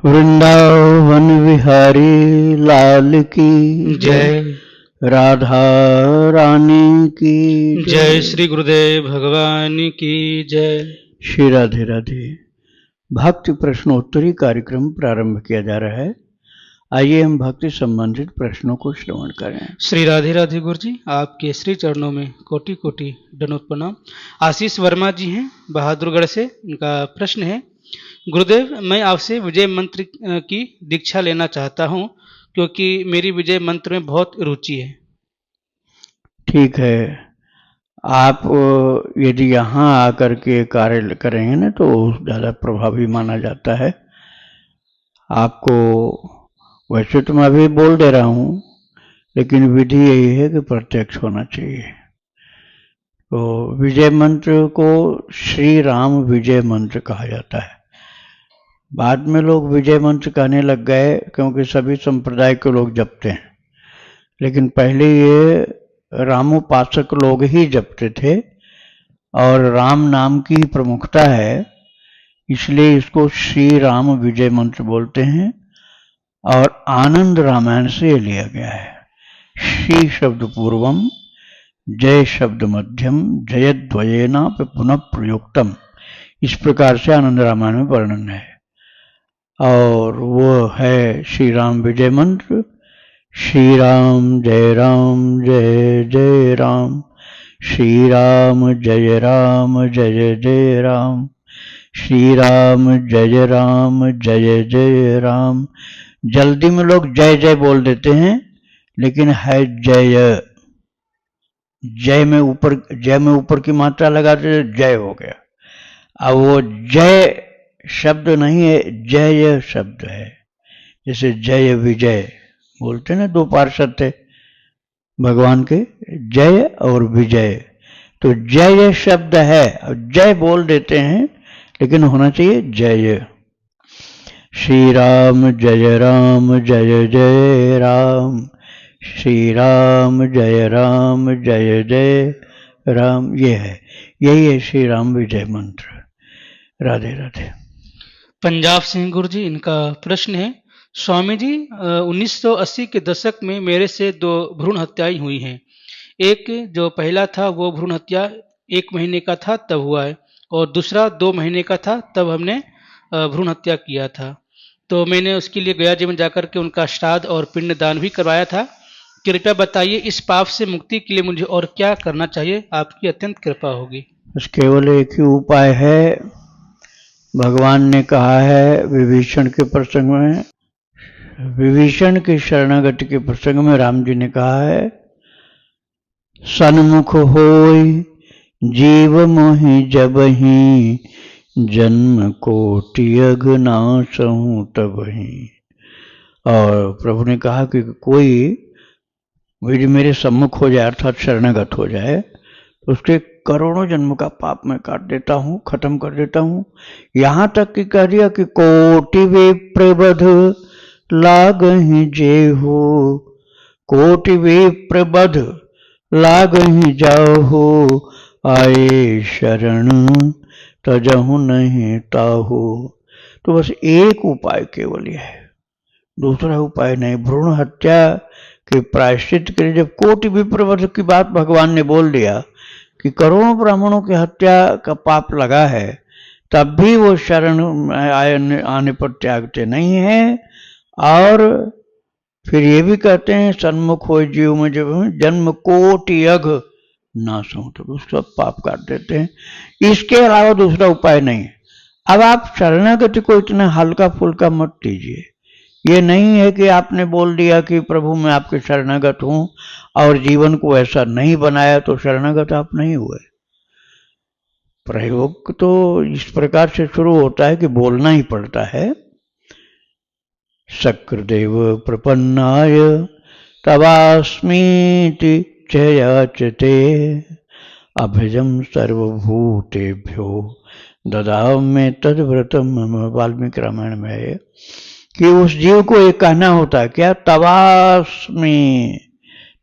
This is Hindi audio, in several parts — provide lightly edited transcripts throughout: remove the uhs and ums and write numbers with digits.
वृंदावन विहारी लाल की जय। राधा रानी की जय श्री गुरुदेव भगवान की जय। श्री राधे राधे। भक्ति प्रश्नोत्तरी कार्यक्रम प्रारंभ किया जा रहा है। आइए हम भक्ति संबंधित प्रश्नों को श्रवण करें। श्री राधे राधे गुरु जी, आपके श्री चरणों में कोटि कोटि दंडवत प्रणाम। आशीष वर्मा जी हैं बहादुरगढ़ से। उनका प्रश्न है, गुरुदेव मैं आपसे विजय मंत्र की दीक्षा लेना चाहता हूं क्योंकि मेरी विजय मंत्र में बहुत रुचि है। ठीक है, आप यदि यहाँ आकर के कार्य करेंगे ना तो ज़्यादा प्रभावी माना जाता है। आपको वैसे तो मैं अभी बोल दे रहा हूँ, लेकिन विधि यही है कि प्रत्यक्ष होना चाहिए। तो विजय मंत्र को श्री राम विजय मंत्र कहा जाता है। बाद में लोग विजय मंत्र कहने लग गए क्योंकि सभी संप्रदाय के लोग जपते हैं, लेकिन पहले ये रामोपासक लोग ही जपते थे और राम नाम की प्रमुखता है, इसलिए इसको श्री राम विजय मंत्र बोलते हैं। और आनंद रामायण से ये लिया गया है। श्री शब्द पूर्वम, जय शब्द मध्यम, जयद्वयेना पुनः प्रयुक्तम, इस प्रकार से आनंद रामायण में वर्णन है। और वो है श्री राम विजय मंत्र। श्री राम जय जय राम, श्री राम जय जय राम, श्री राम जय जय राम। जल्दी में लोग जय जय बोल देते हैं, लेकिन है जय। जय में ऊपर की मात्रा लगाते जय हो गया। अब वो जय शब्द नहीं है, जय शब्द है। जैसे जय विजय बोलते ना, दो पार्षद थे भगवान के, जय और विजय। तो जय शब्द है, जय बोल देते हैं, लेकिन होना चाहिए जय। श्री राम जय जय राम, श्री राम जय जय राम। ये है, यही है श्री राम विजय मंत्र। राधे राधे। पंजाब सिंह गुरु जी, इनका प्रश्न है, स्वामी जी 1980 के दशक में मेरे से 2 भ्रूण हत्याएं हुई हैं। एक जो पहला था वो भ्रूण हत्या 1 महीने का था तब हुआ है, और दूसरा 2 महीने का था तब हमने भ्रूण हत्या किया था। तो मैंने उसके लिए गया जी में जाकर के उनका श्राद्ध और पिंडदान भी करवाया था। कृपया बताइए इस पाप से मुक्ति के लिए मुझे और क्या करना चाहिए, आपकी अत्यंत कृपा होगी। बस केवल एक ही उपाय है। भगवान ने कहा है विभीषण के प्रसंग में, विभीषण की शरणागति के प्रसंग में राम जी ने कहा है, सन्मुख होय जीव मोहि जबहि, जन्म कोटि अघनाशहु तबहि। और प्रभु ने कहा कि कोई यदि मेरे सम्मुख हो जाए, अर्थात शरणागत हो जाए, तो उसके करोड़ों जन्म का पाप मैं काट देता हूँ, खत्म कर देता हूँ। यहां तक कि कह दिया कि कोटि विप्रबध लागहि जेहु, कोटि विप्रबध लागहि जाहु, आए शरण तजहु नहीं ताहु। तो बस एक उपाय केवल यह है, दूसरा उपाय नहीं। भ्रूण हत्या के प्रायश्चित के लिए जब कोटि विप्रबध की बात भगवान ने बोल दिया कि करोड़ों ब्राह्मणों की हत्या का पाप लगा है, तब भी वो शरण आने पर त्यागते नहीं हैं। और फिर ये भी कहते हैं, सन्मुख हो जीव में जब जन्म कोटि अघ नाश हो, तो उसका पाप काट देते हैं। इसके अलावा दूसरा उपाय नहीं। अब आप शरणागति को इतना हल्का फुल्का मत लीजिए। ये नहीं है कि आपने बोल दिया कि प्रभु मैं आपके शरणागत हूं और जीवन को ऐसा नहीं बनाया तो शरणागत आप नहीं हुए। प्रयोग तो इस प्रकार से शुरू होता है कि बोलना ही पड़ता है। शक्रदेव प्रपन्नाय तवास्मीति च याचते, अभयम सर्वभूतेभ्यो ददामि तद्व्रतम। वाल्मीकि रामायण में है कि उस जीव को ये कहना होता है क्या, तवास्मि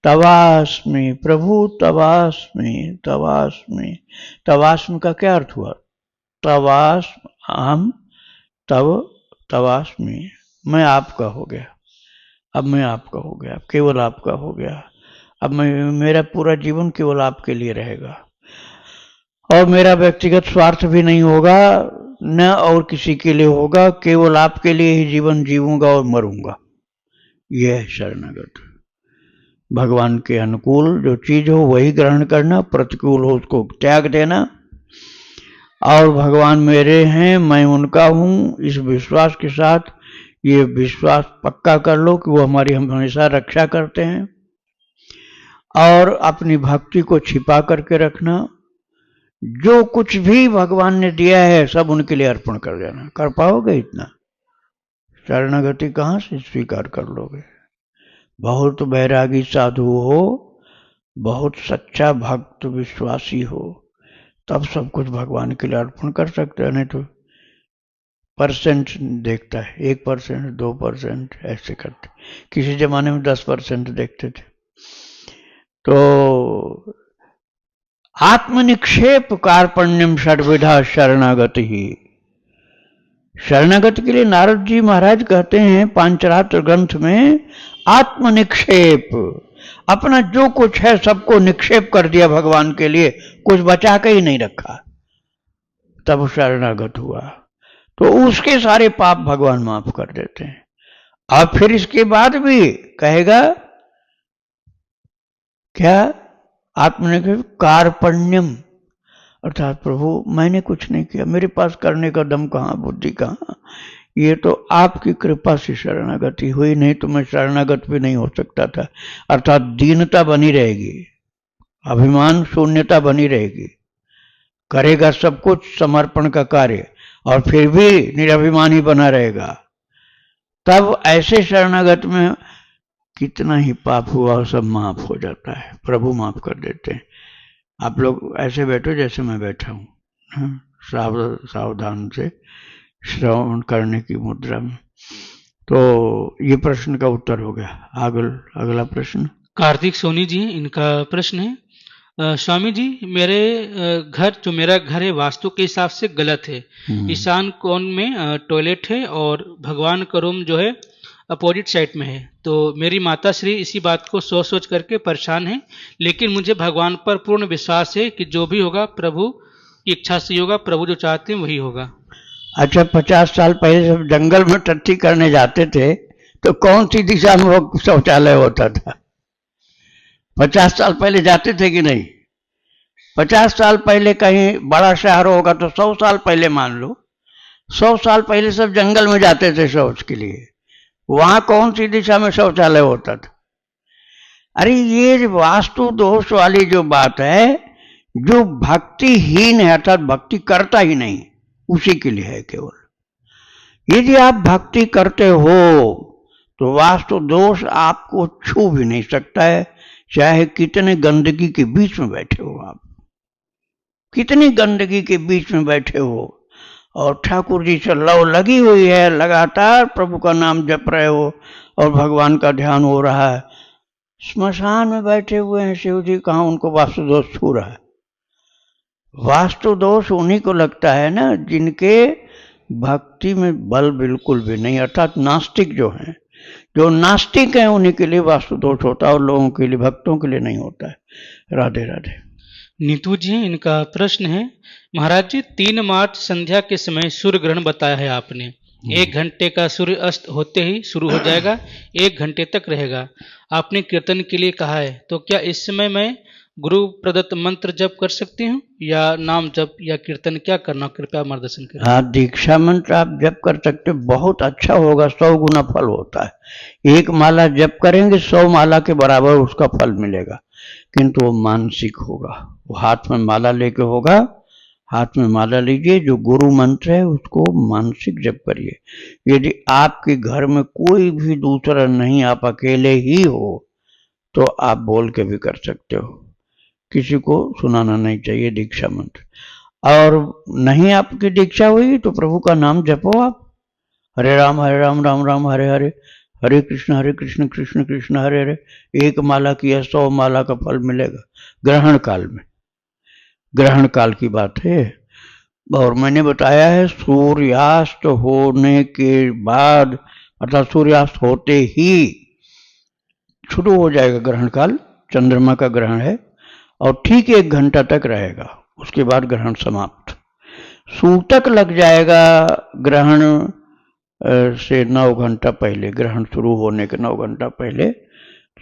तवास्मि प्रभु, तवास्मि तवास्मि। तवास्मि का क्या अर्थ हुआ, तवास्म हम तव तवास्मि, मैं आपका हो गया, अब मैं आपका हो गया, केवल आपका हो गया, अब मेरा पूरा जीवन केवल आपके लिए रहेगा और मेरा व्यक्तिगत स्वार्थ भी नहीं होगा, न और किसी के लिए होगा, केवल आपके लिए ही जीवन जीऊंगा और मरूंगा। यह है शरणागत। भगवान के अनुकूल जो चीज हो वही ग्रहण करना, प्रतिकूल हो उसको त्याग देना, और भगवान मेरे हैं, मैं उनका हूं, इस विश्वास के साथ ये विश्वास पक्का कर लो कि वो हमारी हमेशा रक्षा करते हैं, और अपनी भक्ति को छिपा करके रखना। जो कुछ भी भगवान ने दिया है सब उनके लिए अर्पण कर देना। कर पाओगे इतना? शरणागति कहाँ से स्वीकार कर लोगे? बहुत बैरागी साधु हो, बहुत सच्चा भक्त विश्वासी हो, तब सब कुछ भगवान के लिए अर्पण कर सकते हैं। नहीं तो परसेंट देखता है, 1%, 2% ऐसे करते। किसी जमाने में 10% देखते थे। तो आत्मनिक्षेप कार्पण्यम षड्विधा शरणागति ही। शरणागति के लिए नारद जी महाराज कहते हैं पांचरात्र ग्रंथ में, आत्मनिक्षेप, अपना जो कुछ है सबको निक्षेप कर दिया भगवान के लिए, कुछ बचा के ही नहीं रखा, तब शरणागत हुआ। तो उसके सारे पाप भगवान माफ कर देते हैं। और फिर इसके बाद भी कहेगा क्या? आत्मनिक्षेप कार्पण्यम, अर्थात प्रभु मैंने कुछ नहीं किया, मेरे पास करने का दम कहाँ, बुद्धि कहाँ, ये तो आपकी कृपा से शरणागति हुई, नहीं तो मैं शरणागत भी नहीं हो सकता था। अर्थात दीनता बनी रहेगी, अभिमान शून्यता बनी रहेगी, करेगा सब कुछ समर्पण का कार्य और फिर भी निराभिमानी बना रहेगा। तब ऐसे शरणागत में कितना ही पाप हुआ सब माफ हो जाता है, प्रभु माफ कर देते हैं। आप लोग ऐसे बैठो जैसे मैं बैठा हूँ, सावधान से श्रवण करने की मुद्रा में। तो ये प्रश्न का उत्तर हो गया। अगला प्रश्न कार्तिक सोनी जी, इनका प्रश्न है, स्वामी जी मेरा घर है वास्तु के हिसाब से गलत है। ईशान कोण में टॉयलेट है और भगवान का रूम जो है अपोजिट साइड में है। तो मेरी माता श्री इसी बात को सोच करके परेशान है, लेकिन मुझे भगवान पर पूर्ण विश्वास है कि जो भी होगा प्रभु की इच्छा से होगा, प्रभु जो चाहते हैं वही होगा। अच्छा, 50 साल पहले जब जंगल में टट्टी करने जाते थे तो कौन सी दिशा में वो शौचालय होता था? 50 साल पहले जाते थे कि नहीं? 50 साल पहले कहीं बड़ा शहर होगा तो 100 साल पहले मान लो, 100 साल पहले सब जंगल में जाते थे शौच के लिए, वहां कौन सी दिशा में शौचालय होता था? अरे ये वास्तु दोष वाली जो बात है, जो भक्तिहीन है अर्थात भक्ति करता ही नहीं, उसी के लिए है केवल। यदि आप भक्ति करते हो तो वास्तु दोष आपको छू भी नहीं सकता है, चाहे कितने गंदगी के बीच में बैठे हो आप, कितनी गंदगी के बीच में बैठे हो और ठाकुर जी से लव लगी हुई है, लगातार प्रभु का नाम जप रहे हो और भगवान का ध्यान हो रहा है, स्मशान में बैठे हुए हैं शिव जी, कहाँ उनको वास्तु दोष छू रहा है? वास्तु दोष उन्हीं को लगता है ना जिनके भक्ति में बल बिल्कुल भी नहीं, अर्थात नास्तिक जो हैं, जो नास्तिक हैं उन्हीं के लिए वास्तु दोष होता है और लोगों के लिए, भक्तों के लिए नहीं होता है। राधे राधे। नीतू जी, इनका प्रश्न है, महाराज जी 3 मार्च संध्या के समय सूर्य ग्रहण बताया है आपने, 1 घंटे का सूर्य अस्त होते ही शुरू हो जाएगा, 1 घंटे तक रहेगा। आपने कीर्तन के लिए कहा है, तो क्या इस समय मैं गुरु प्रदत्त मंत्र जप कर सकती हूँ या नाम जप या कीर्तन, क्या करना, कृपया मार्गदर्शन करें। हाँ, दीक्षा मंत्र आप जप कर सकते, बहुत अच्छा होगा, 100 गुना फल होता है। 1 माला जप करेंगे 100 माला के बराबर उसका फल मिलेगा, किंतु वो मानसिक होगा, वो हाथ में माला लेके होगा। हाथ में माला लीजिए, जो गुरु मंत्र है उसको मानसिक जप करिए। यदि आपके घर में कोई भी दूसरा नहीं, आप अकेले ही हो, तो आप बोल के भी कर सकते हो, किसी को सुनाना नहीं चाहिए दीक्षा मंत्र। और नहीं आपकी दीक्षा हुई तो प्रभु का नाम जपो आप, हरे राम राम राम हरे हरे, हरे कृष्ण कृष्ण कृष्ण हरे हरे। 1 माला किया 100 माला का फल मिलेगा। ग्रहण काल में, ग्रहण काल की बात है, और मैंने बताया है सूर्यास्त होने के बाद अर्थात सूर्यास्त होते ही शुरू हो जाएगा ग्रहण काल, चंद्रमा का ग्रहण है और ठीक 1 घंटा तक रहेगा, उसके बाद ग्रहण समाप्त। सूतक लग जाएगा ग्रहण से 9 घंटा पहले, ग्रहण शुरू होने के 9 घंटा पहले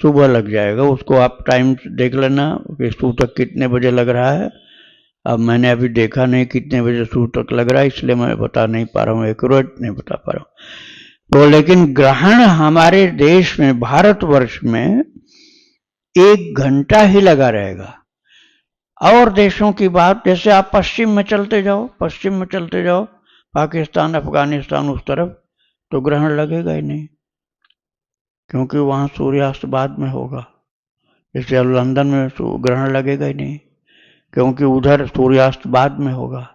सुबह लग जाएगा। उसको आप टाइम देख लेना कि सूतक कितने बजे लग रहा है। अब मैंने अभी देखा नहीं कितने बजे सूतक लग रहा है, इसलिए मैं बता नहीं पा रहा हूँ, एक्यूरेट नहीं बता पा रहा हूँ। तो लेकिन ग्रहण हमारे देश में, भारतवर्ष में 1 घंटा ही लगा रहेगा। और देशों की बात, जैसे आप पश्चिम में चलते जाओ, पाकिस्तान, अफगानिस्तान उस तरफ, तो ग्रहण लगेगा ही नहीं, क्योंकि वहां सूर्यास्त बाद में होगा। जैसे अब लंदन में ग्रहण लगेगा ही नहीं, क्योंकि उधर सूर्यास्त बाद में होगा।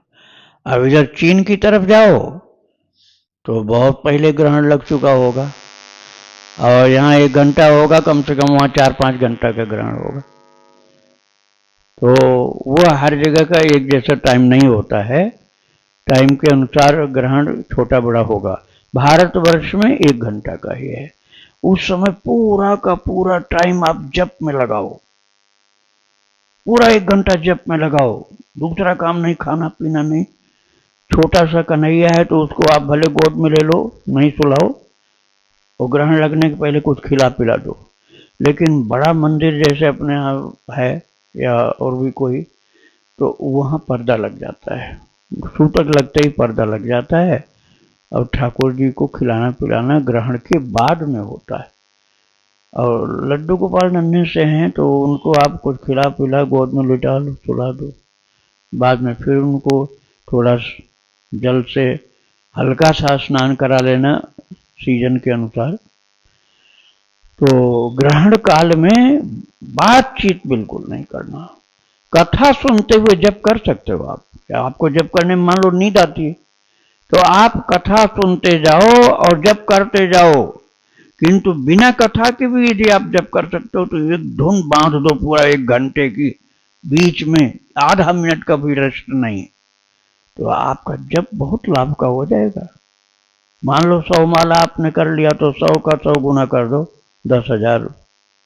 अब इधर चीन की तरफ जाओ तो बहुत पहले ग्रहण लग चुका होगा, और यहाँ 1 घंटा होगा कम से कम, वहाँ 4-5 घंटा का ग्रहण होगा। तो वो हर जगह का एक जैसा टाइम नहीं होता है, टाइम के अनुसार ग्रहण छोटा बड़ा होगा। भारतवर्ष में 1 घंटा का ही है। उस समय पूरा का पूरा टाइम आप जप में लगाओ, पूरा 1 घंटा जप में लगाओ, दूसरा काम नहीं, खाना पीना नहीं। छोटा सा कन्हैया है तो उसको आप भले गोद में ले लो, नहीं सुलाओ, और ग्रहण लगने के पहले कुछ खिला पिला दो। लेकिन बड़ा मंदिर जैसे अपने यहाँ है या और भी कोई, तो वहाँ पर्दा लग जाता है, सूतक लगते ही पर्दा लग जाता है, और ठाकुर जी को खिलाना पिलाना ग्रहण के बाद में होता है। और लड्डू गोपाल नन्हे से हैं तो उनको आप कुछ खिला पिला, गोद में लिटा लो, सुला दो, बाद में फिर उनको थोड़ा जल से हल्का सा स्नान करा लेना सीजन के अनुसार। तो ग्रहण काल में बातचीत बिल्कुल नहीं करना। कथा सुनते हुए जप कर सकते हो आप, आपको जप करने में मान लो नींद आती है तो आप कथा सुनते जाओ और जप करते जाओ, किंतु बिना कथा के भी यदि आप जप कर सकते हो तो एक धुन बांध दो पूरा 1 घंटे की, बीच में आधा मिनट का भी रेस्ट नहीं, तो आपका जप बहुत लाभ का हो जाएगा। मान लो 100 माला आपने कर लिया तो 100 का 100 गुना कर दो, 10,000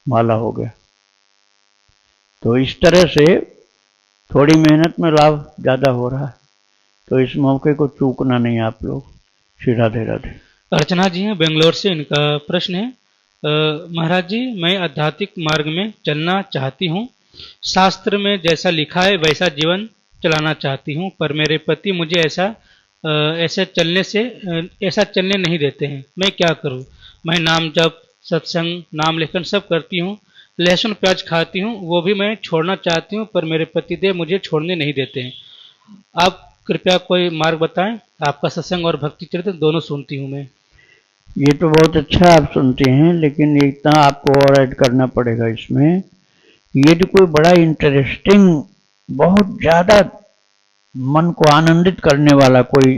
माला हो गया। तो इस तरह से थोड़ी मेहनत में लाभ ज्यादा हो रहा है, तो इस मौके को चूकना नहीं आप लोग। श्री राधे राधे। अर्चना जी हैं बेंगलोर से, इनका प्रश्न है, महाराज जी मैं आध्यात्मिक मार्ग में चलना चाहती हूँ, शास्त्र में जैसा लिखा है वैसा जीवन चलाना चाहती हूँ, पर मेरे पति मुझे ऐसा चलने नहीं देते हैं, मैं क्या करूँ? मैं नाम जप, सत्संग, नाम लेखन सब करती हूँ, लहसुन प्याज खाती हूँ, वो भी मैं छोड़ना चाहती हूँ, पर मेरे पतिदेव मुझे छोड़ने नहीं देते हैं। आप कृपया कोई मार्ग बताएं, आपका सत्संग और भक्ति चरित्र दोनों सुनती हूँ मैं। ये तो बहुत अच्छा आप सुनते हैं, लेकिन इतना आपको और ऐड करना पड़ेगा इसमें। यदि कोई बड़ा इंटरेस्टिंग, बहुत ज्यादा मन को आनंदित करने वाला कोई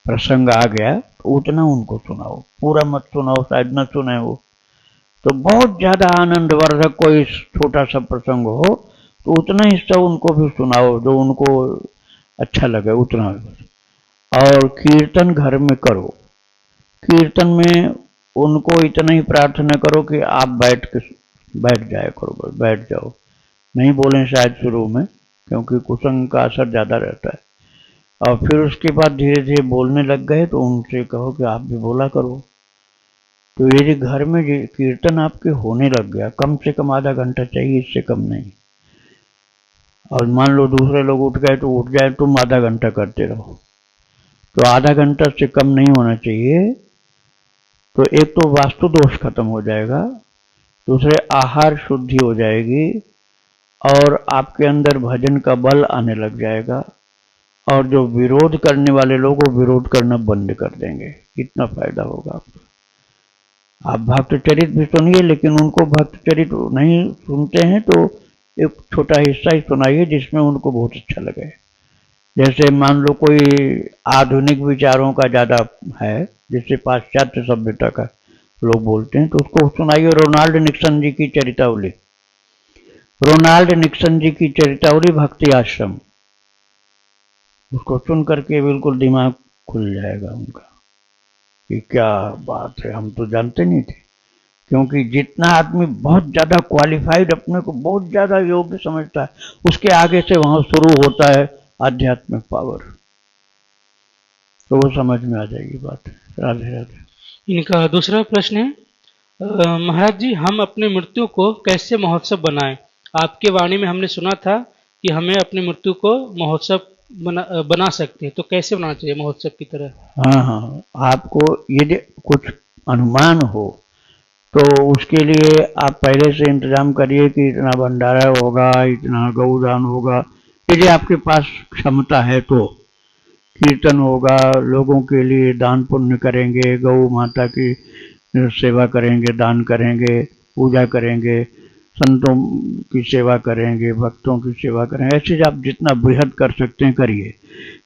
प्रसंग आ गया तो उतना उनको सुनाओ, पूरा मत सुनाओ, शायद न सुने हो। तो बहुत ज्यादा आनंदवर्धक कोई छोटा सा प्रसंग हो तो उतना हिस्सा उनको भी सुनाओ जो उनको अच्छा लगे, उतना। और कीर्तन घर में करो, कीर्तन में उनको इतना ही प्रार्थना करो कि आप बैठ जाया करो, बैठ जाओ, नहीं बोलें शायद शुरू में, क्योंकि कुसंग का असर ज्यादा रहता है। और फिर उसके बाद धीरे धीरे बोलने लग गए तो उनसे कहो कि आप भी बोला करो। तो यदि घर में कीर्तन आपके होने लग गया, कम से कम आधा घंटा चाहिए, इससे कम नहीं। और मान लो दूसरे लोग उठ गए तो उठ जाए, तुम आधा घंटा करते रहो, तो आधा घंटा से कम नहीं होना चाहिए। तो एक तो वास्तु दोष खत्म हो जाएगा, दूसरे आहार शुद्धि हो जाएगी, और आपके अंदर भजन का बल आने लग जाएगा, और जो विरोध करने वाले लोग वो विरोध करना बंद कर देंगे। इतना फायदा होगा आपको। आप भक्त चरित भी सुनिए, लेकिन उनको भक्त चरित नहीं सुनते हैं तो एक छोटा हिस्सा ही सुनाइए जिसमें उनको बहुत अच्छा लगे। जैसे मान लो कोई आधुनिक विचारों का ज्यादा है, जिससे पाश्चात्य सभ्यता का लोग बोलते हैं, तो उसको सुनाइए रोनाल्ड निक्सन जी की चरितावली, रोनाल्ड निक्सन जी की चरितावली भक्ति आश्रम, उसको सुन करके बिल्कुल दिमाग खुल जाएगा उनका कि क्या बात है, हम तो जानते नहीं थे। क्योंकि जितना आदमी बहुत ज्यादा क्वालिफाइड, अपने को बहुत ज्यादा योग्य समझता है, उसके आगे से वहां शुरू होता है आध्यात्मिक पावर, तो वो समझ में आ जाएगी बात। राधे राधे। इनका दूसरा प्रश्न है, महाराज जी, हम अपने मृत्यु को कैसे महोत्सव बनाएं? आपके वाणी में हमने सुना था कि हमें अपनी मृत्यु को महोत्सव बना सकते हैं, तो कैसे बनाना चाहिए महोत्सव की तरह? हाँ हाँ, आपको यदि कुछ अनुमान हो तो उसके लिए आप पहले से इंतजाम करिए कि इतना भंडारा होगा, इतना गौदान होगा। यदि आपके पास क्षमता है तो कीर्तन होगा, लोगों के लिए दान पुण्य करेंगे, गौ माता की सेवा करेंगे, दान करेंगे, पूजा करेंगे, संतों की सेवा करेंगे, भक्तों की सेवा करेंगे। ऐसे आप जितना बृहद कर सकते हैं करिए।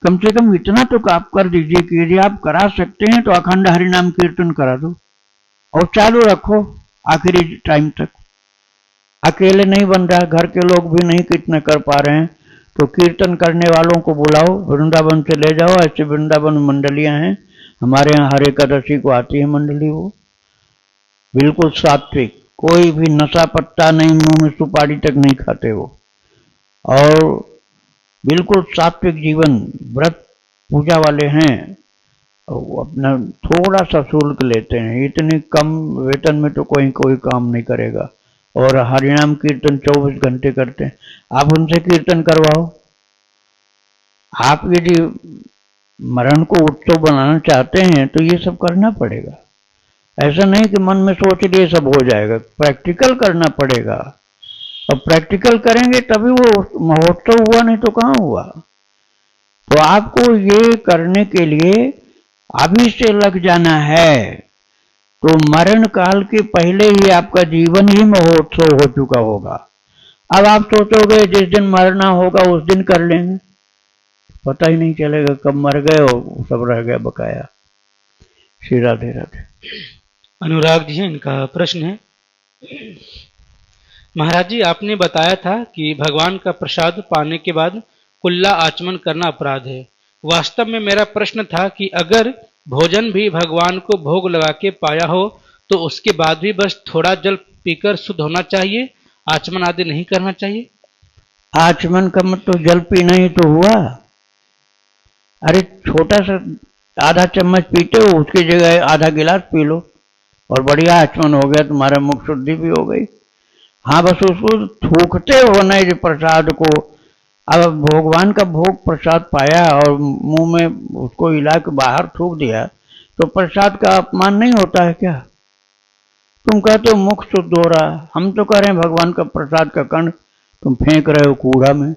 कम से कम इतना तो आप कर दीजिए कि यदि आप करा सकते हैं तो अखंड हरिनाम कीर्तन करा दो और चालू रखो आखिरी टाइम तक। अकेले नहीं बन रहा, घर के लोग भी नहीं कितना कर पा रहे हैं, तो कीर्तन करने वालों को बुलाओ, वृंदावन से ले जाओ। ऐसे वृंदावन मंडलियां हैं हमारे यहाँ, हर एकादशी को आती है मंडली, वो बिल्कुल सात्विक, कोई भी नशा पत्ता नहीं, मुंह में सुपारी तक नहीं खाते वो, और बिल्कुल सात्विक जीवन, व्रत पूजा वाले हैं। वो अपना थोड़ा सा शुल्क लेते हैं, इतनी कम वेतन में तो कोई काम नहीं करेगा, और हरिनाम कीर्तन 24 घंटे करते हैं। आप उनसे कीर्तन करवाओ। आप यदि मरण को उत्सव बनाना चाहते हैं तो ये सब करना पड़ेगा। ऐसा नहीं कि मन में सोच लिए सब हो जाएगा, प्रैक्टिकल करना पड़ेगा, और प्रैक्टिकल करेंगे तभी वो महोत्सव हुआ, नहीं तो कहाँ हुआ। तो आपको ये करने के लिए अभी से लग जाना है, तो मरण काल के पहले ही आपका जीवन ही महोत्सव हो चुका होगा। अब आप सोचोगे जिस दिन मरना होगा उस दिन कर लेंगे, पता ही नहीं चलेगा कब मर गए और सब रह गया बकाया। श्री राधे राधे। अनुराग जी, इनका प्रश्न है, महाराज जी, आपने बताया था कि भगवान का प्रसाद पाने के बाद कुल्ला आचमन करना अपराध है। वास्तव में मेरा प्रश्न था कि अगर भोजन भी भगवान को भोग लगा के पाया हो तो उसके बाद भी बस थोड़ा जल पीकर शुद्ध होना चाहिए, आचमन आदि नहीं करना चाहिए? आचमन का मतलब जल पीना ही तो हुआ। अरे छोटा सा आधा चम्मच पीते हो, उसकी जगह आधा गिलास पी लो और बढ़िया आचमन हो गया, तुम्हारा मुख शुद्धि भी हो गई। हाँ, बस उसको थूकते हो नहीं प्रसाद को। अब भगवान का भोग प्रसाद पाया और मुंह में उसको हिला के बाहर थूक दिया तो प्रसाद का अपमान नहीं होता है क्या? तुम कहते हो मुख शुद्ध हो रहा, हम तो कह रहे हैं भगवान का प्रसाद का कण तुम फेंक रहे हो कूड़ा में।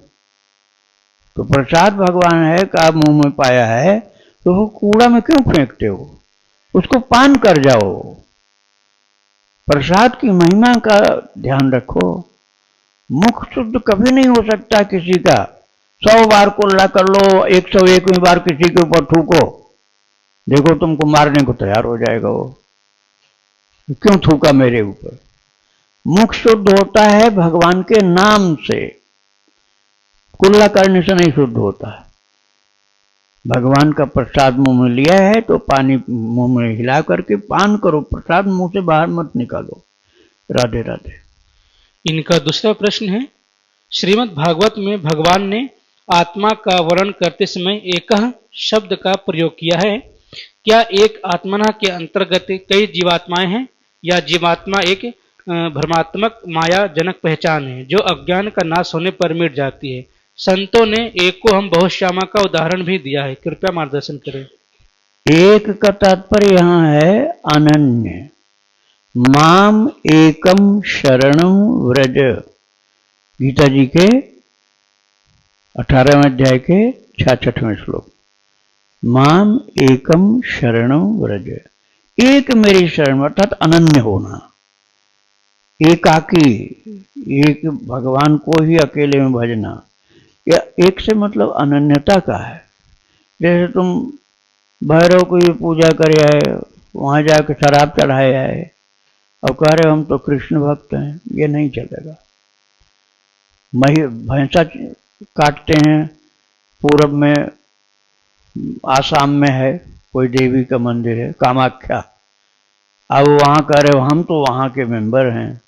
तो प्रसाद भगवान है का मुंह में पाया है तो वो कूड़ा में क्यों फेंकते हो? उसको पान कर जाओ। प्रसाद की महिमा का ध्यान रखो। मुख शुद्ध कभी नहीं हो सकता किसी का। 100 बार कुल्ला कर लो, 101वीं बार किसी के ऊपर थूको, देखो तुमको मारने को तैयार हो जाएगा वो। क्यों थूका मेरे ऊपर? मुख शुद्ध होता है भगवान के नाम से, कुल्ला करने से नहीं शुद्ध होता है। भगवान का प्रसाद मुंह में लिया है तो पानी मुंह में हिला करके पान करो, प्रसाद मुंह से बाहर मत निकालो। राधे राधे। इनका दूसरा प्रश्न है, श्रीमद् भागवत में भगवान ने आत्मा का वर्णन करते समय एक शब्द का प्रयोग किया है। क्या एक आत्मना के अंतर्गत कई जीवात्माएं हैं, या जीवात्मा एक भ्रमात्मक माया जनक पहचान है जो अज्ञान का नाश होने पर मिट जाती है? संतों ने एक को हम बहुत श्यामा का उदाहरण भी दिया है, कृपया मार्गदर्शन करें। एक का तात्पर्य यहाँ है अनन्य। माम एकम शरणम व्रज, गीता जी के 18वें अध्याय के 66वें श्लोक। माम एकम शरणम व्रज, एक मेरी शरण, अर्थात अनन्य होना, एकाकी, एक भगवान को ही अकेले में भजना। या एक से मतलब अनन्यता का है। जैसे तुम भैरव को ही पूजा करे आए, वहां जाकर शराब चढ़ाए आए और कह रहे हम तो कृष्ण भक्त हैं, ये नहीं चलेगा। भैंसा काटते हैं पूरब में आसाम में है कोई देवी का मंदिर है कामाख्या, अब वहाँ कह रहे हो हम तो वहाँ के मेंबर हैं,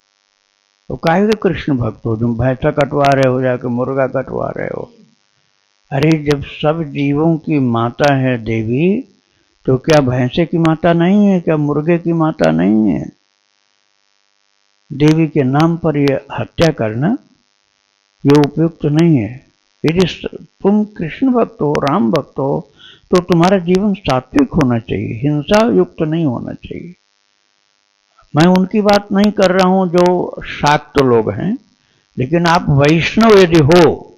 तो काहे के कृष्ण भक्त हो, तुम भैंसा कटवा रहे हो, जाके मुर्गा कटवा रहे हो। अरे जब सब जीवों की माता है देवी, तो क्या भैंसे की माता नहीं है, क्या मुर्गे की माता नहीं है? देवी के नाम पर ये हत्या करना ये उपयुक्त नहीं है। यदि तुम कृष्ण भक्त हो, राम भक्त हो, तो तुम्हारा जीवन सात्विक होना चाहिए, हिंसा युक्त नहीं होना चाहिए। मैं उनकी बात नहीं कर रहा हूं जो शाक्त लोग हैं, लेकिन आप वैष्णव यदि हो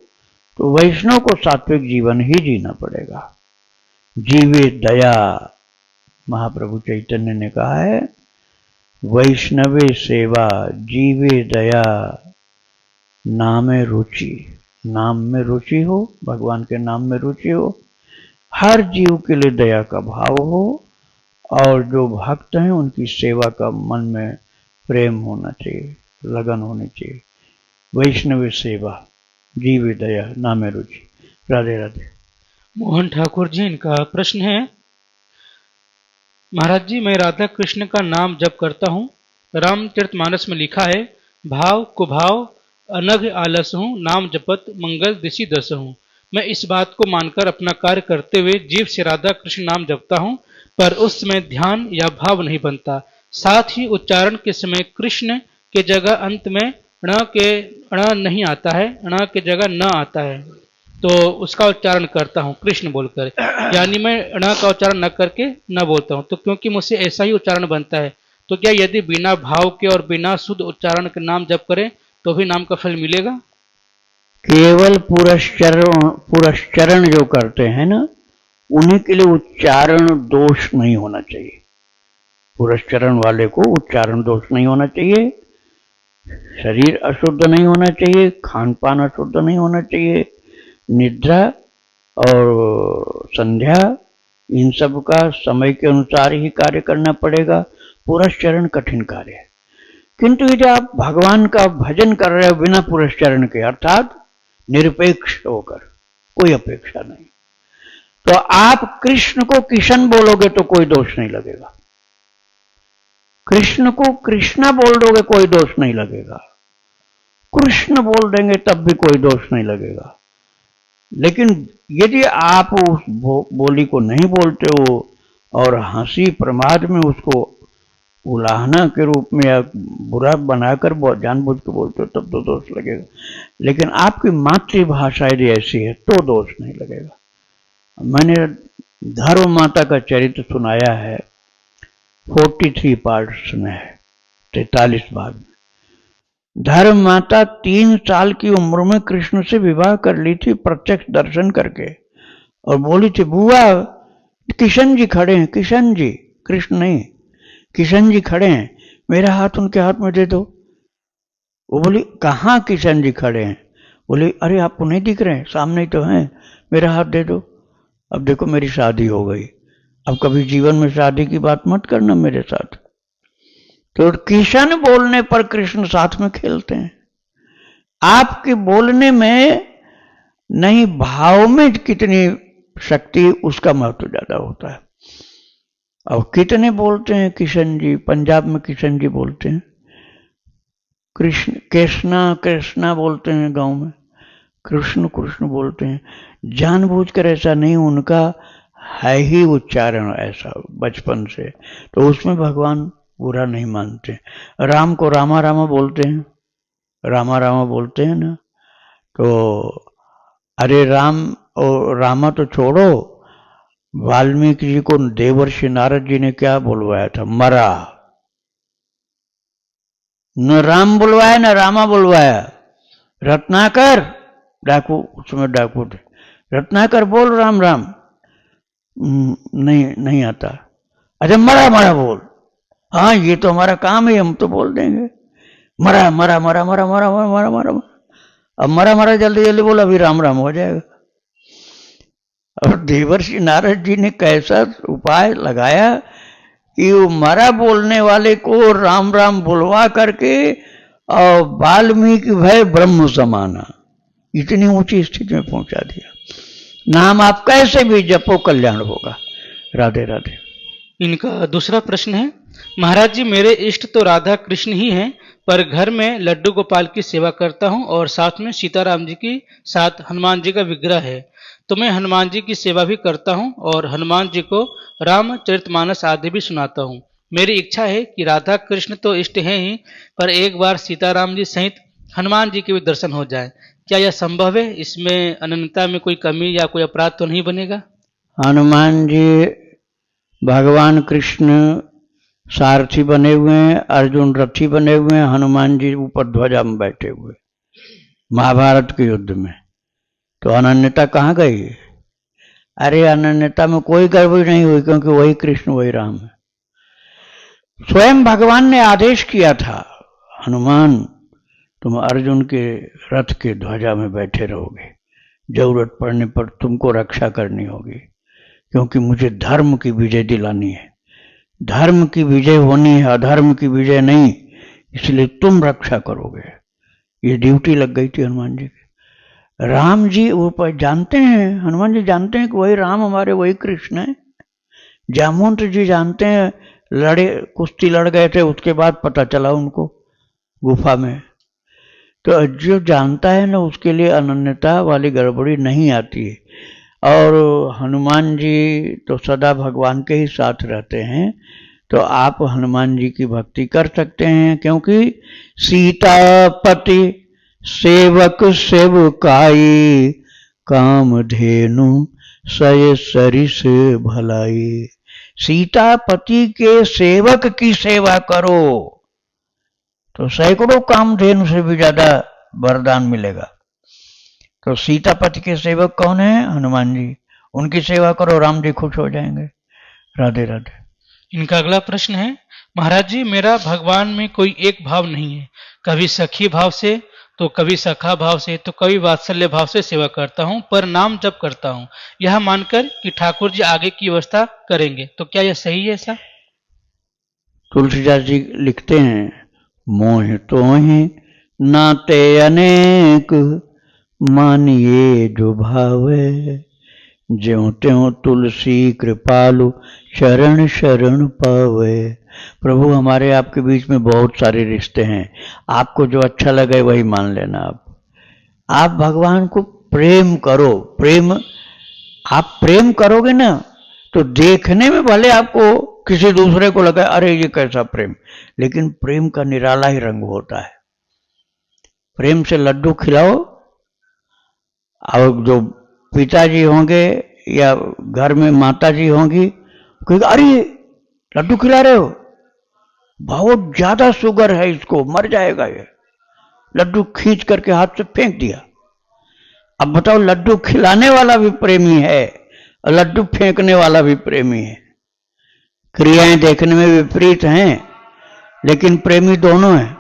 तो वैष्णव को सात्विक जीवन ही जीना पड़ेगा। जीवे दया, महाप्रभु चैतन्य ने कहा है, वैष्णवे सेवा जीवे दया नामे रुचि, नाम में रुचि हो, भगवान के नाम में रुचि हो, हर जीव के लिए दया का भाव हो, और जो भक्त हैं उनकी सेवा का मन में प्रेम होना चाहिए, लगन होनी चाहिए। वैष्णव सेवा जीव दया नामे रुचि। राधे राधे। मोहन ठाकुर जी, इनका प्रश्न है, महाराज जी, मैं राधा कृष्ण का नाम जप करता हूँ। रामचरितमानस में लिखा है, भाव कुभाव अनघ आलस हूँ, नाम जपत मंगल दिशि दस हूँ। मैं इस बात को मानकर अपना कार्य करते हुए जीव से राधा कृष्ण नाम जपता हूँ, पर उस समय ध्यान या भाव नहीं बनता। साथ ही उच्चारण के समय कृष्ण के जगह अंत में ण नहीं आता है, ण के जगह न आता है, तो उसका उच्चारण करता हूँ कृष्ण बोलकर, यानी मैं ण का उच्चारण न करके न बोलता हूँ, तो क्योंकि मुझसे ऐसा ही उच्चारण बनता है, तो क्या यदि बिना भाव के और बिना शुद्ध उच्चारण के नाम जप करें तो भी नाम का फल मिलेगा? केवल पुरस्चरण जो करते हैं ना, उन्हीं के लिए उच्चारण दोष नहीं होना चाहिए। पुरस्चरण वाले को उच्चारण दोष नहीं होना चाहिए, शरीर अशुद्ध नहीं होना चाहिए, खान पान अशुद्ध नहीं होना चाहिए, निद्रा और संध्या इन सब का समय के अनुसार ही कार्य करना पड़ेगा। पुरस्चरण कठिन कार्य है, किंतु यदि आप भगवान का भजन कर रहे हो बिना पुरस्चरण के, अर्थात निरपेक्ष होकर, कोई अपेक्षा नहीं, तो आप कृष्ण को किशन बोलोगे तो कोई दोष नहीं लगेगा, कृष्ण को कृष्णा बोल दोगे कोई दोष नहीं लगेगा, कृष्ण बोल देंगे तब भी कोई दोष नहीं लगेगा। लेकिन यदि आप उस बोली को नहीं बोलते हो और हंसी प्रमाद में उसको उलाहना के रूप में या बुरा बनाकर जानबूझ के बोलते हो, तब तो दोष लगेगा। लेकिन आपकी मातृभाषा यदि ऐसी है तो दोष नहीं लगेगा। मैंने धर्म माता का चरित्र सुनाया है, 43 पार्ट्स में है, 43 भाग में। धर्म माता 3 साल की उम्र में कृष्ण से विवाह कर ली थी, प्रत्यक्ष दर्शन करके, और बोली थी, बुआ किशन जी खड़े हैं, किशन जी, कृष्ण नहीं, किशन जी खड़े हैं, मेरा हाथ उनके हाथ में दे दो। वो बोली, कहाँ किशन जी खड़े हैं? बोली, अरे आपको नहीं दिख रहे हैं, सामने ही तो हैं, मेरा हाथ दे दो। अब देखो मेरी शादी हो गई, अब कभी जीवन में शादी की बात मत करना मेरे साथ। तो किशन बोलने पर कृष्ण साथ में खेलते हैं। आपके बोलने में नहीं, भाव में कितनी शक्ति, उसका महत्व ज्यादा होता है। और कितने बोलते हैं किशन जी, पंजाब में किशन जी बोलते हैं, कृष्ण कृष्णा कृष्णा बोलते हैं, गांव में कृष्ण कृष्ण बोलते हैं, जानबूझकर ऐसा नहीं, उनका है ही उच्चारण ऐसा बचपन से, तो उसमें भगवान बुरा नहीं मानते। राम को रामा रामा बोलते हैं, रामा रामा बोलते हैं ना, तो अरे राम और रामा तो छोड़ो, वाल्मीकि जी को देवर्षि नारद जी ने क्या बुलवाया था, मरा, न राम बुलवाया न रामा बुलवाया। रत्नाकर डाकू, उसमें डाकू थे, रत्नाकर बोल राम राम, नहीं आता। अच्छा मरा मरा बोल, हाँ ये तो हमारा काम है, हम तो बोल देंगे, मरा मरा मरा मरा मरा मरा मरा मरा, अब मरा मरा जल्दी जल्दी बोल, अभी राम राम हो जाएगा। और देवर्षि नारद जी ने कैसा उपाय लगाया कि वो मरा बोलने वाले को राम राम बुलवा करके और वाल्मीकि भय ब्रह्म समाना, इतनी ऊंची स्थिति में पहुंचा दिया। नाम आप कैसे भी जपो कल्याण होगा। राधे राधे। इनका दूसरा प्रश्न है, महाराज जी मेरे इष्ट तो राधा कृष्ण ही हैं, पर घर में लड्डू गोपाल की सेवा करता हूँ और साथ में सीताराम जी की साथ हनुमान जी का विग्रह है। तो मैं हनुमान जी की सेवा भी करता हूँ और हनुमान जी को रामचरितमानस आदि भी सुनाता हूँ। मेरी इच्छा है कि राधा कृष्ण तो इष्ट हैं ही, पर एक बार सीताराम जी सहित हनुमान जी के भी दर्शन हो जाए। क्या यह संभव है? इसमें अनन्यता में कोई कमी या कोई अपराध तो नहीं बनेगा? हनुमान जी भगवान कृष्ण सारथी बने हुए हैं, अर्जुन रथी बने हुए हैं, हनुमान जी ऊपर ध्वजा में बैठे हुए महाभारत के युद्ध में। तो अनन्यता कहाँ गई? अरे अनन्यता में कोई गड़बड़ी नहीं हुई, क्योंकि वही कृष्ण वही राम है। स्वयं भगवान ने आदेश किया था, हनुमान तुम अर्जुन के रथ के ध्वजा में बैठे रहोगे, जरूरत पड़ने पर तुमको रक्षा करनी होगी, क्योंकि मुझे धर्म की विजय दिलानी है। धर्म की विजय होनी है, अधर्म की विजय नहीं, इसलिए तुम रक्षा करोगे। ये ड्यूटी लग गई थी हनुमान जी की। राम जी ऊपर जानते हैं, हनुमान जी जानते हैं कि वही राम हमारे वही कृष्ण है। जामवंत जी जानते हैं, लड़े कुश्ती लड़ गए थे, उसके बाद पता चला उनको गुफा में। तो जो जानता है ना, उसके लिए अनन्यता वाली गड़बड़ी नहीं आती है। और हनुमान जी तो सदा भगवान के ही साथ रहते हैं, तो आप हनुमान जी की भक्ति कर सकते हैं, क्योंकि सीतापति सेवक सेवकाई, कामधेनु सय सरिस भलाई। सीतापति के सेवक की सेवा करो तो सैकड़ों कामधेनु से भी ज्यादा वरदान मिलेगा। तो सीतापति के सेवक कौन है? हनुमान जी। उनकी सेवा करो, राम जी खुश हो जाएंगे। राधे राधे। इनका अगला प्रश्न है, महाराज जी मेरा भगवान में कोई एक भाव नहीं है। कभी सखी भाव से, तो कभी सखा भाव से, तो कभी वात्सल्य भाव से सेवा करता हूँ, पर नाम जप करता हूँ, यह मानकर कि ठाकुर जी आगे की व्यवस्था करेंगे। तो क्या यह सही है? ऐसा तुलसीदास जी लिखते हैं, मोह तो ही नाते अनेक, मानिए जो भावे, ज्यों त्यों तुलसी कृपालु, शरण शरण पावे। प्रभु हमारे आपके बीच में बहुत सारे रिश्ते हैं, आपको जो अच्छा लगे वही मान लेना। आप भगवान को प्रेम करो। प्रेम आप प्रेम करोगे ना, तो देखने में भले आपको किसी दूसरे को लगे अरे ये कैसा प्रेम, लेकिन प्रेम का निराला ही रंग होता है। प्रेम से लड्डू खिलाओ, और जो पिताजी होंगे या घर में माता जी होंगी, कहेगा अरे लड्डू खिला रहे हो, बहुत ज्यादा शुगर है इसको, मर जाएगा ये। लड्डू खींच करके हाथ से फेंक दिया। अब बताओ, लड्डू खिलाने वाला भी प्रेमी है और लड्डू फेंकने वाला भी प्रेमी है। क्रियाएं देखने में विपरीत हैं, लेकिन प्रेमी दोनों हैं।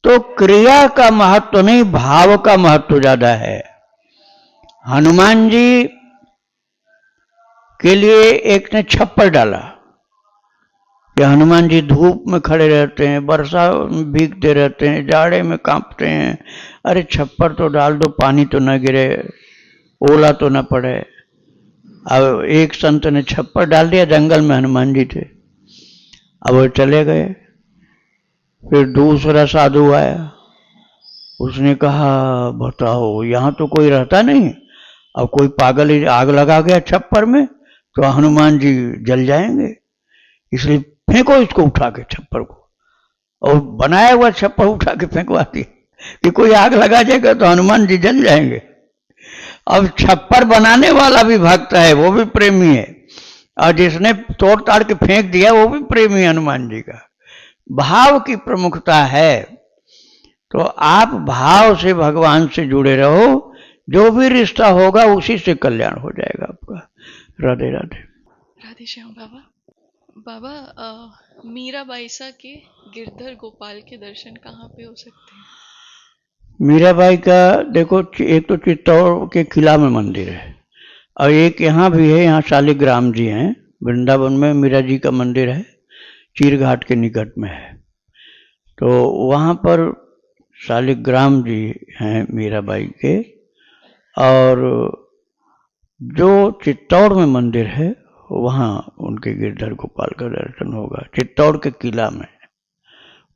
तो क्रिया का महत्व नहीं, भाव का महत्व ज्यादा है। हनुमान जी के लिए एक ने छप्पर डाला कि हनुमान जी धूप में खड़े रहते हैं, वर्षा में भीगते रहते हैं, जाड़े में कांपते हैं, अरे छप्पर तो डाल दो, पानी तो न गिरे, ओला तो न पड़े। अब एक संत ने छप्पर डाल दिया, जंगल में हनुमान जी थे, अब वो चले गए। फिर दूसरा साधु आया, उसने कहा बताओ यहाँ तो कोई रहता नहीं, अब कोई पागल आग लगा गया छप्पर में तो हनुमान जी जल जाएंगे, इसलिए फेंको इसको उठा के छप्पर को। और बनाया हुआ छप्पर उठा के फेंकवा दिया कि कोई आग लगा जाएगा तो हनुमान जी जल जाएंगे। अब छप्पर बनाने वाला भी भक्त है, वो भी प्रेमी है, और जिसने तोड़ ताड़ के फेंक दिया वो भी प्रेमी है हनुमान जी का। भाव की प्रमुखता है, तो आप भाव से भगवान से जुड़े रहो, जो भी रिश्ता होगा उसी से कल्याण हो जाएगा आपका। राधे राधे। राधे श्याम बाबा। बाबा मीराबाई सा के गिरधर गोपाल के दर्शन कहाँ पे हो सकते हैं? मीराबाई का देखो, एक तो चित्तौड़ के किला में मंदिर है, और एक यहाँ भी है, यहाँ शालिग्राम जी हैं, वृंदावन में मीरा जी का मंदिर है, चीरघाट के निकट में है। तो वहाँ पर शालिग्राम जी हैं मीराबाई के, और जो चित्तौड़ में मंदिर है वहाँ उनके गिरधर गोपाल का दर्शन होगा। चित्तौड़ के किला में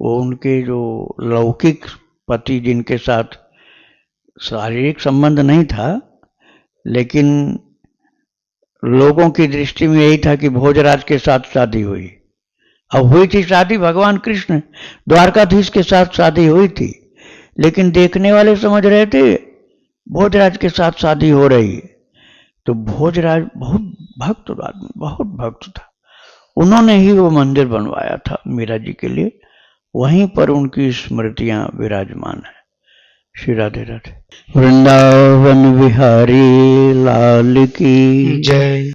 वो उनके जो लौकिक पति जिनके साथ शारीरिक संबंध नहीं था, लेकिन लोगों की दृष्टि में यही था कि भोजराज के साथ शादी हुई। अब हुई थी शादी भगवान कृष्ण द्वारकाधीश के साथ शादी हुई थी, लेकिन देखने वाले समझ रहे थे भोजराज के साथ शादी हो रही है। तो भोजराज बहुत भक्त था। उन्होंने ही वो मंदिर बनवाया था मीरा जी के लिए। वहीं पर उनकी स्मृतियां विराजमान है। श्री राधे राधे। वृंदावन बिहारी लाल की जय।